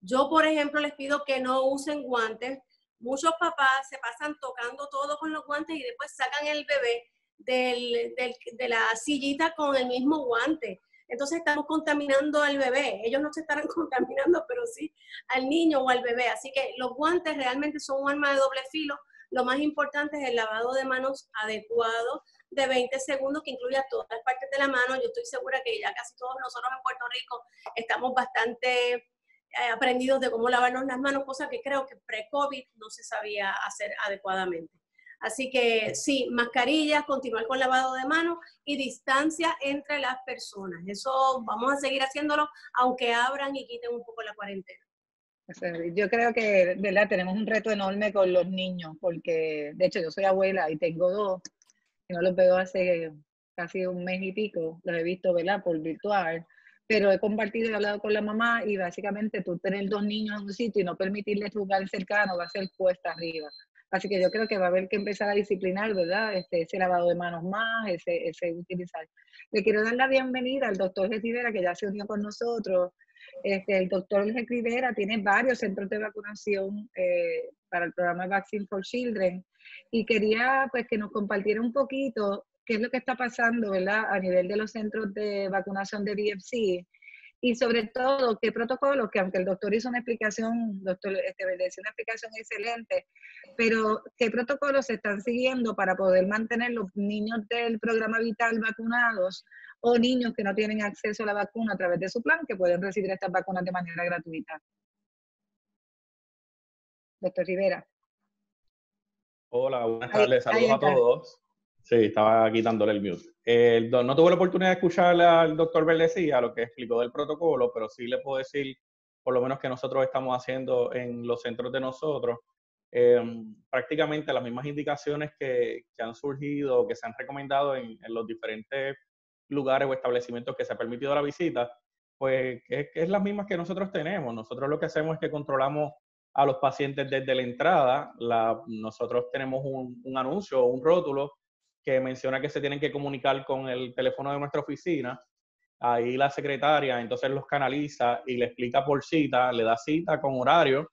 Yo, por ejemplo, les pido que no usen guantes. Muchos papás se pasan tocando todo con los guantes y después sacan el bebé de la sillita con el mismo guante. Entonces estamos contaminando al bebé. Ellos no se estarán contaminando, pero sí al niño o al bebé. Así que los guantes realmente son un arma de doble filo. Lo más importante es el lavado de manos adecuado de 20 segundos que incluya todas las partes de la mano. Yo estoy segura que ya casi todos nosotros en Puerto Rico estamos bastante aprendidos de cómo lavarnos las manos, cosa que creo que pre-COVID no se sabía hacer adecuadamente. Así que sí, mascarillas, continuar con lavado de manos y distancia entre las personas. Eso vamos a seguir haciéndolo, aunque abran y quiten un poco la cuarentena. Yo creo que, ¿verdad? Tenemos un reto enorme con los niños, porque de hecho yo soy abuela y tengo 2, y no los veo hace casi un mes y pico, los he visto, ¿verdad? Por virtual, pero he compartido y hablado con la mamá y básicamente tú tener 2 niños en un sitio y no permitirles jugar cercano va a ser cuesta arriba. Así que yo creo que va a haber que empezar a disciplinar, ¿verdad? Ese lavado de manos más, ese utilizar. Le quiero dar la bienvenida al doctor G. Rivera, que ya se unió con nosotros. El doctor G. Rivera tiene varios centros de vacunación para el programa Vaccine for Children y quería pues que nos compartiera un poquito qué es lo que está pasando, ¿verdad? A nivel de los centros de vacunación de VFC y sobre todo qué protocolos, que aunque el doctor hizo una explicación, doctor Verde hizo una explicación excelente, pero qué protocolos se están siguiendo para poder mantener los niños del programa Vital vacunados o niños que no tienen acceso a la vacuna a través de su plan, que pueden recibir estas vacunas de manera gratuita. Doctor Rivera. Hola, buenas tardes, saludos ahí a todos. Sí, estaba quitándole el mute. No tuve la oportunidad de escuchar al doctor Verdecía lo que explicó del protocolo, pero sí le puedo decir, por lo menos que nosotros estamos haciendo en los centros de nosotros, prácticamente las mismas indicaciones que han surgido, que se han recomendado en los diferentes lugares o establecimientos que se ha permitido la visita, pues que es las mismas que nosotros tenemos. Nosotros lo que hacemos es que controlamos a los pacientes desde la entrada. Nosotros tenemos un anuncio o un rótulo que menciona que se tienen que comunicar con el teléfono de nuestra oficina. Ahí la secretaria entonces los canaliza y le explica por cita, le da cita con horario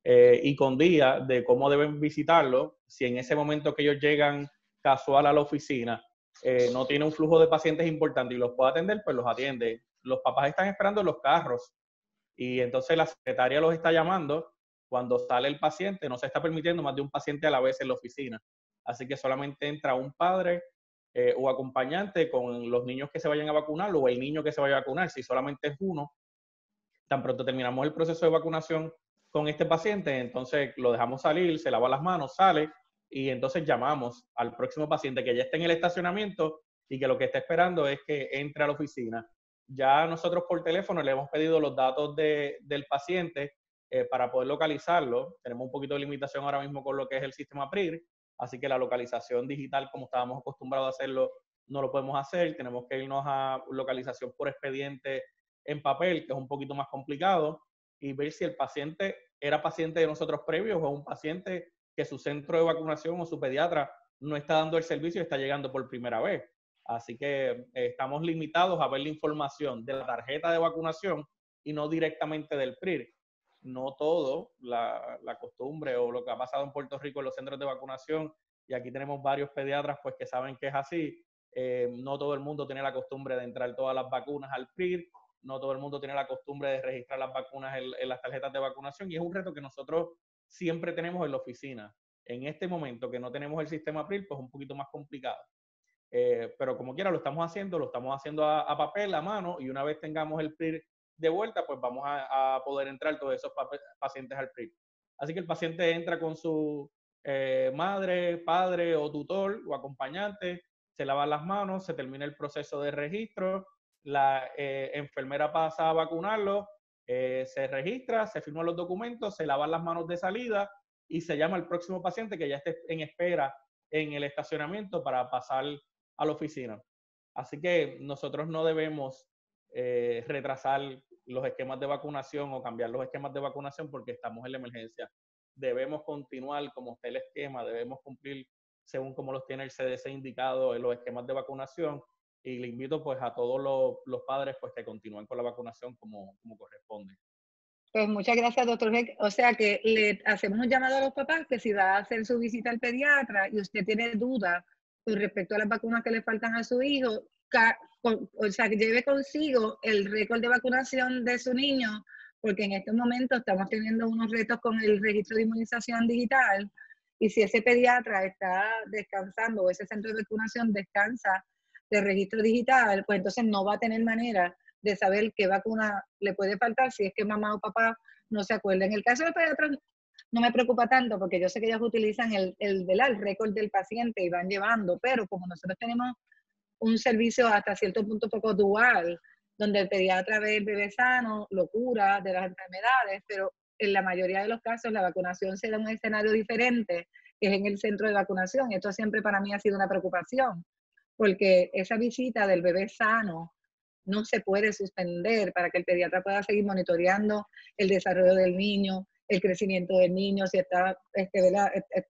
y con día de cómo deben visitarlo. Si en ese momento que ellos llegan casual a la oficina no tiene un flujo de pacientes importante y los puede atender, pues los atiende. Los papás están esperando en los carros y entonces la secretaria los está llamando. Cuando sale el paciente, no se está permitiendo más de un paciente a la vez en la oficina. Así que solamente entra un padre o acompañante con los niños que se vayan a vacunar o el niño que se vaya a vacunar. Si solamente es uno, tan pronto terminamos el proceso de vacunación con este paciente, entonces lo dejamos salir, se lava las manos, sale y entonces llamamos al próximo paciente que ya esté en el estacionamiento y que lo que está esperando es que entre a la oficina. Ya nosotros por teléfono le hemos pedido los datos del paciente para poder localizarlo. Tenemos un poquito de limitación ahora mismo con lo que es el sistema PRIR, así que la localización digital, como estábamos acostumbrados a hacerlo, no lo podemos hacer. Tenemos que irnos a localización por expediente en papel, que es un poquito más complicado, y ver si el paciente era paciente de nosotros previos o un paciente que su centro de vacunación o su pediatra no está dando el servicio y está llegando por primera vez. Así que estamos limitados a ver la información de la tarjeta de vacunación y no directamente del PRIR. No todo, la costumbre o lo que ha pasado en Puerto Rico en los centros de vacunación, y aquí tenemos varios pediatras pues que saben que es así, no todo el mundo tiene la costumbre de entrar todas las vacunas al PRIR, no todo el mundo tiene la costumbre de registrar las vacunas en las tarjetas de vacunación, y es un reto que nosotros siempre tenemos en la oficina. En este momento que no tenemos el sistema PRIR, pues es un poquito más complicado. Pero como quiera lo estamos haciendo a papel, a mano, y una vez tengamos el PRIR de vuelta, pues vamos a poder entrar todos esos pacientes al PRIR. Así que el paciente entra con su madre, padre o tutor o acompañante, se lava las manos, se termina el proceso de registro, la enfermera pasa a vacunarlo, se registra, se firman los documentos, se lavan las manos de salida y se llama al próximo paciente que ya esté en espera en el estacionamiento para pasar a la oficina. Así que nosotros no debemos retrasar los esquemas de vacunación o cambiar los esquemas de vacunación porque estamos en la emergencia. Debemos continuar como está el esquema, debemos cumplir según como los tiene el CDC indicado en los esquemas de vacunación, y le invito pues a todos los padres pues que continúen con la vacunación como corresponde. Pues muchas gracias, doctor Heck. O sea que le hacemos un llamado a los papás que si va a hacer su visita al pediatra y usted tiene dudas con respecto a las vacunas que le faltan a su hijo, o sea, que lleve consigo el récord de vacunación de su niño, porque en estos momentos estamos teniendo unos retos con el registro de inmunización digital, y si ese pediatra está descansando o ese centro de vacunación descansa de registro digital, pues entonces no va a tener manera de saber qué vacuna le puede faltar si es que mamá o papá no se acuerdan. En el caso de pediatras no me preocupa tanto porque yo sé que ellos utilizan el récord del paciente y van llevando, pero como nosotros tenemos un servicio hasta cierto punto poco dual, donde el pediatra ve el bebé sano, lo cura de las enfermedades, pero en la mayoría de los casos la vacunación se da en un escenario diferente, que es en el centro de vacunación. Esto siempre para mí ha sido una preocupación, porque esa visita del bebé sano no se puede suspender para que el pediatra pueda seguir monitoreando el desarrollo del niño, el crecimiento del niño, si está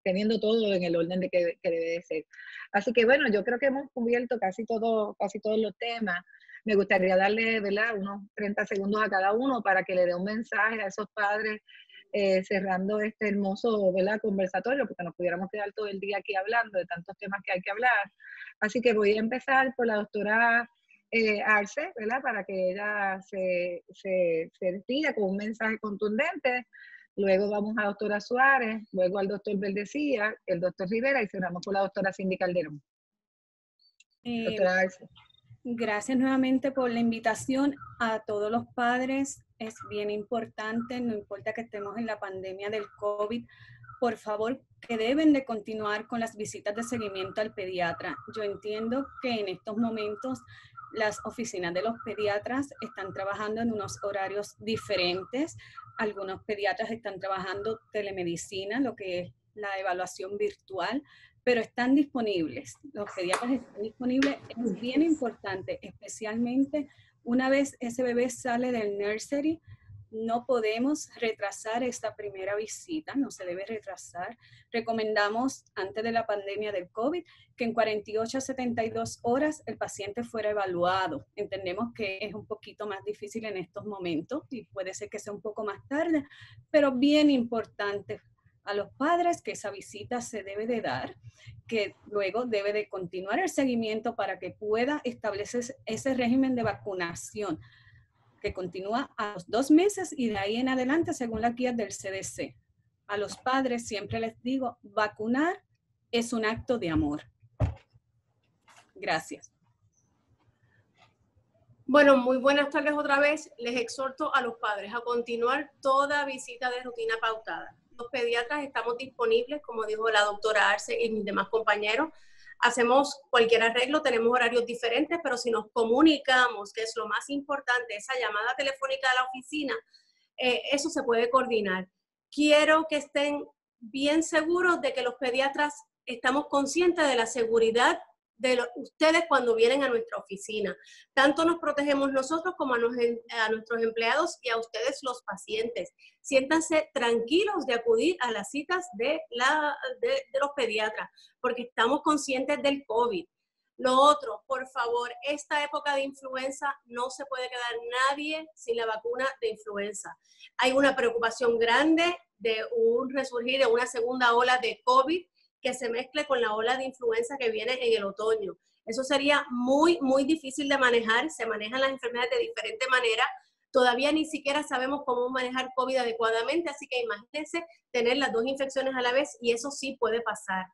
teniendo todo en el orden de que debe de ser. Así que bueno, yo creo que hemos cubierto casi todos los temas. Me gustaría darle, ¿verdad?, unos 30 segundos a cada uno para que le dé un mensaje a esos padres cerrando este hermoso, ¿verdad?, conversatorio, porque nos pudiéramos quedar todo el día aquí hablando de tantos temas que hay que hablar. Así que voy a empezar por la doctora Arce, ¿verdad?, para que ella se despida con un mensaje contundente. Luego vamos a la doctora Suárez, luego al doctor Verdecía, el doctor Rivera y cerramos con la doctora Cindy Calderón. Doctora Arce. Gracias nuevamente por la invitación a todos los padres. Es bien importante, no importa que estemos en la pandemia del COVID, por favor, que deben de continuar con las visitas de seguimiento al pediatra. Yo entiendo que en estos momentos las oficinas de los pediatras están trabajando en unos horarios diferentes. Algunos pediatras están trabajando telemedicina, lo que es la evaluación virtual, pero están disponibles. Los pediatras están disponibles. Es bien importante, especialmente una vez ese bebé sale del nursery, no podemos retrasar esta primera visita, no se debe retrasar. Recomendamos, antes de la pandemia del COVID, que en 48 a 72 horas el paciente fuera evaluado. Entendemos que es un poquito más difícil en estos momentos y puede ser que sea un poco más tarde, pero bien importante a los padres que esa visita se debe de dar, que luego debe de continuar el seguimiento para que pueda establecer ese régimen de vacunación que continúa a los 2 meses y de ahí en adelante según las guías del CDC. A los padres siempre les digo, vacunar es un acto de amor. Gracias. Bueno, muy buenas tardes otra vez. Les exhorto a los padres a continuar toda visita de rutina pautada. Los pediatras estamos disponibles, como dijo la doctora Arce y mis demás compañeros. Hacemos cualquier arreglo, tenemos horarios diferentes, pero si nos comunicamos, que es lo más importante, esa llamada telefónica a la oficina, eso se puede coordinar. Quiero que estén bien seguros de que los pediatras estamos conscientes de la seguridad de ustedes cuando vienen a nuestra oficina. Tanto nos protegemos nosotros como a nuestros empleados y a ustedes los pacientes. Siéntanse tranquilos de acudir a las citas de los pediatras, porque estamos conscientes del COVID. Lo otro, por favor, esta época de influenza no se puede quedar nadie sin la vacuna de influenza. Hay una preocupación grande de un resurgir de una segunda ola de COVID que se mezcle con la ola de influenza que viene en el otoño. Eso sería muy, muy difícil de manejar. Se manejan las enfermedades de diferente manera. Todavía ni siquiera sabemos cómo manejar COVID adecuadamente, así que imagínense tener las 2 infecciones a la vez y eso sí puede pasar.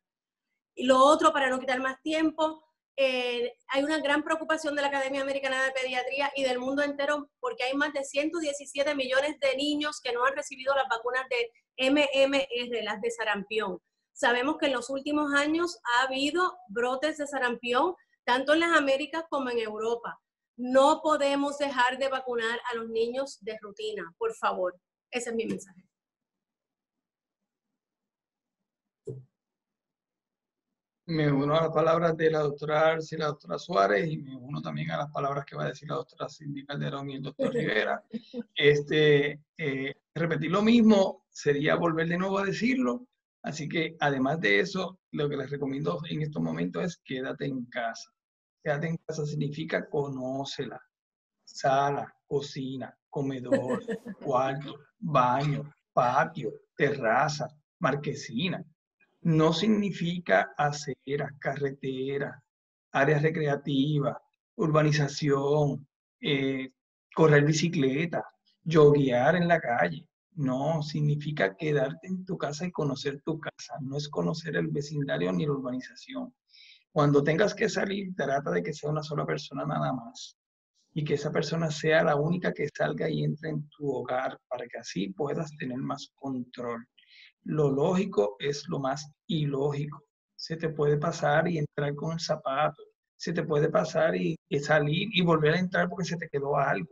Y lo otro, para no quitar más tiempo, hay una gran preocupación de la Academia Americana de Pediatría y del mundo entero porque hay más de 117 millones de niños que no han recibido las vacunas de MMR, las de sarampión. Sabemos que en los últimos años ha habido brotes de sarampión, tanto en las Américas como en Europa. No podemos dejar de vacunar a los niños de rutina, por favor. Ese es mi mensaje. Me uno a las palabras de la doctora Arce y la doctora Suárez y me uno también a las palabras que va a decir la doctora Cindy Calderón y el doctor Rivera. Repetir lo mismo sería volver de nuevo a decirlo. Así que, además de eso, lo que les recomiendo en estos momentos es quédate en casa. Quédate en casa significa conócela. Sala, cocina, comedor, cuarto, baño, patio, terraza, marquesina. No significa aceras, carreteras, áreas recreativas, urbanización, correr bicicleta, joguear en la calle. No, significa quedarte en tu casa y conocer tu casa. No es conocer el vecindario ni la urbanización. Cuando tengas que salir, trata de que sea una sola persona nada más. Y que esa persona sea la única que salga y entre en tu hogar para que así puedas tener más control. Lo lógico es lo más ilógico. Se te puede pasar y entrar con el zapato. Se te puede pasar y salir y volver a entrar porque se te quedó algo.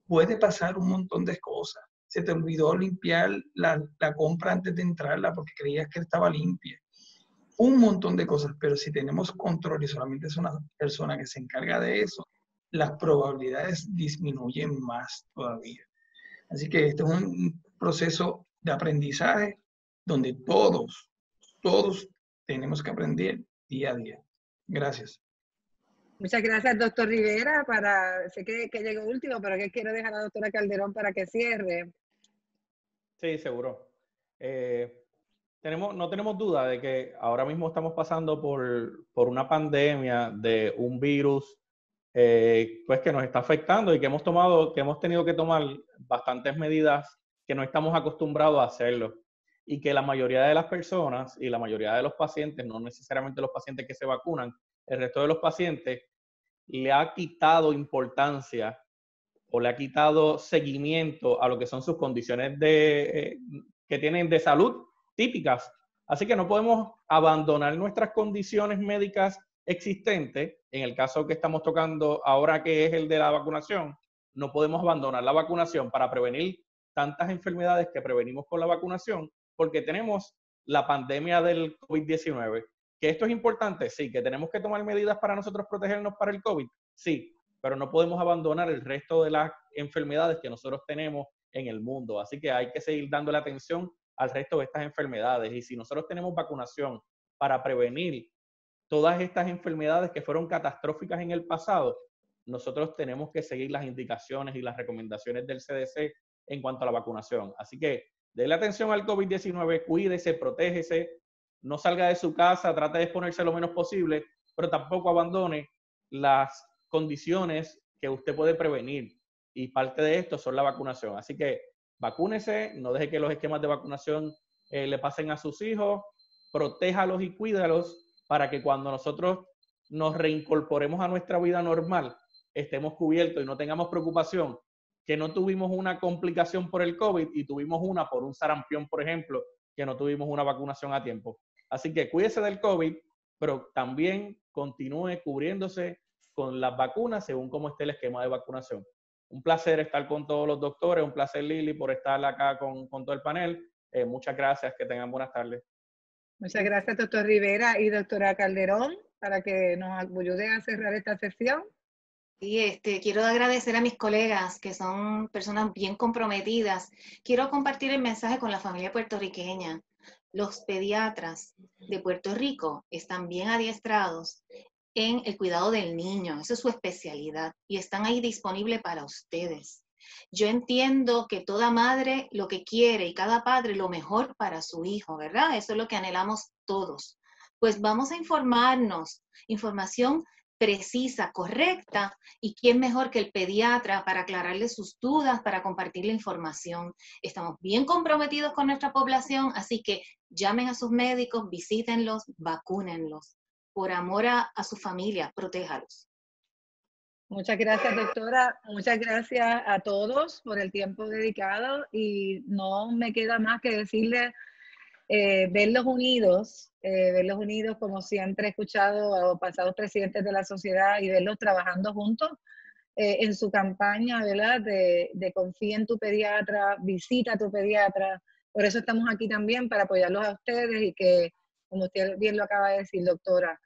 Puede pasar un montón de cosas. Se te olvidó limpiar la compra antes de entrarla porque creías que estaba limpia. Un montón de cosas, pero si tenemos control y solamente es una persona que se encarga de eso, las probabilidades disminuyen más todavía. Así que este es un proceso de aprendizaje donde todos tenemos que aprender día a día. Gracias. Muchas gracias, doctor Rivera. Sé que llegó último, pero que quiero dejar a la doctora Calderón para que cierre. Sí, seguro. No tenemos duda de que ahora mismo estamos pasando por una pandemia de un virus pues que nos está afectando y que hemos tenido que tomar bastantes medidas que no estamos acostumbrados a hacerlo. Y que la mayoría de las personas y la mayoría de los pacientes, no necesariamente los pacientes que se vacunan, el resto de los pacientes le ha quitado importancia o le ha quitado seguimiento a lo que son sus condiciones que tienen de salud típicas. Así que no podemos abandonar nuestras condiciones médicas existentes. En el caso que estamos tocando ahora, que es el de la vacunación, no podemos abandonar la vacunación para prevenir tantas enfermedades que prevenimos con la vacunación, porque tenemos la pandemia del COVID-19. ¿Que esto es importante? Sí. ¿Que tenemos que tomar medidas para nosotros protegernos para el COVID? Sí. Pero no podemos abandonar el resto de las enfermedades que nosotros tenemos en el mundo. Así que hay que seguir dándole atención al resto de estas enfermedades. Y si nosotros tenemos vacunación para prevenir todas estas enfermedades que fueron catastróficas en el pasado, nosotros tenemos que seguir las indicaciones y las recomendaciones del CDC en cuanto a la vacunación. Así que déle atención al COVID-19, cuídese, protégese, no salga de su casa, trate de exponerse lo menos posible, pero tampoco abandone las condiciones que usted puede prevenir, y parte de esto son la vacunación. Así que vacúnese, no deje que los esquemas de vacunación le pasen a sus hijos, protéjalos y cuídalos para que cuando nosotros nos reincorporemos a nuestra vida normal estemos cubiertos y no tengamos preocupación que no tuvimos una complicación por el COVID y tuvimos una por un sarampión, por ejemplo, que no tuvimos una vacunación a tiempo. Así que cuídese del COVID, pero también continúe cubriéndose con las vacunas según cómo esté el esquema de vacunación. Un placer estar con todos los doctores, un placer Lili por estar acá con todo el panel. Muchas gracias, que tengan buenas tardes. Muchas gracias, doctor Rivera y doctora Calderón, para que nos ayuden a cerrar esta sesión. Sí, quiero agradecer a mis colegas que son personas bien comprometidas. Quiero compartir el mensaje con la familia puertorriqueña. Los pediatras de Puerto Rico están bien adiestrados en el cuidado del niño. Esa es su especialidad y están ahí disponibles para ustedes. Yo entiendo que toda madre lo que quiere y cada padre lo mejor para su hijo, ¿verdad? Eso es lo que anhelamos todos. Pues vamos a informarnos, información precisa, correcta, y quién mejor que el pediatra para aclararle sus dudas, para compartir la información. Estamos bien comprometidos con nuestra población, así que llamen a sus médicos, visítenlos, vacúnenlos. Por amor a su familia, protéjalos. Muchas gracias, doctora. Muchas gracias a todos por el tiempo dedicado y no me queda más que decirles verlos unidos como siempre he escuchado a pasados presidentes de la sociedad y verlos trabajando juntos en su campaña, ¿verdad? De confía en tu pediatra, visita a tu pediatra. Por eso estamos aquí también, para apoyarlos a ustedes y que, como usted bien lo acaba de decir, doctora,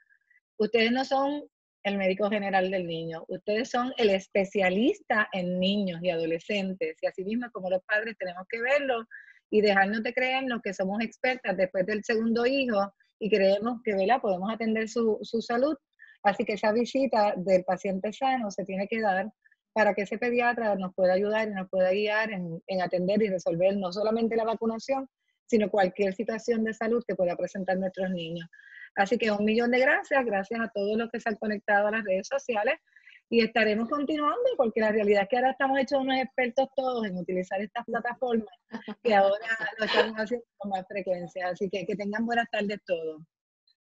ustedes no son el médico general del niño, ustedes son el especialista en niños y adolescentes, y así mismo como los padres tenemos que verlo y dejarnos de creernos que somos expertas después del segundo hijo y creemos que, ¿verdad?, podemos atender su salud. Así que esa visita del paciente sano se tiene que dar para que ese pediatra nos pueda ayudar y nos pueda guiar en atender y resolver no solamente la vacunación, sino cualquier situación de salud que pueda presentar nuestros niños. Así que 1.000.000 de gracias a todos los que se han conectado a las redes sociales y estaremos continuando porque la realidad es que ahora estamos hechos unos expertos todos en utilizar estas plataformas que ahora lo estamos haciendo con más frecuencia. Así que tengan buenas tardes todos.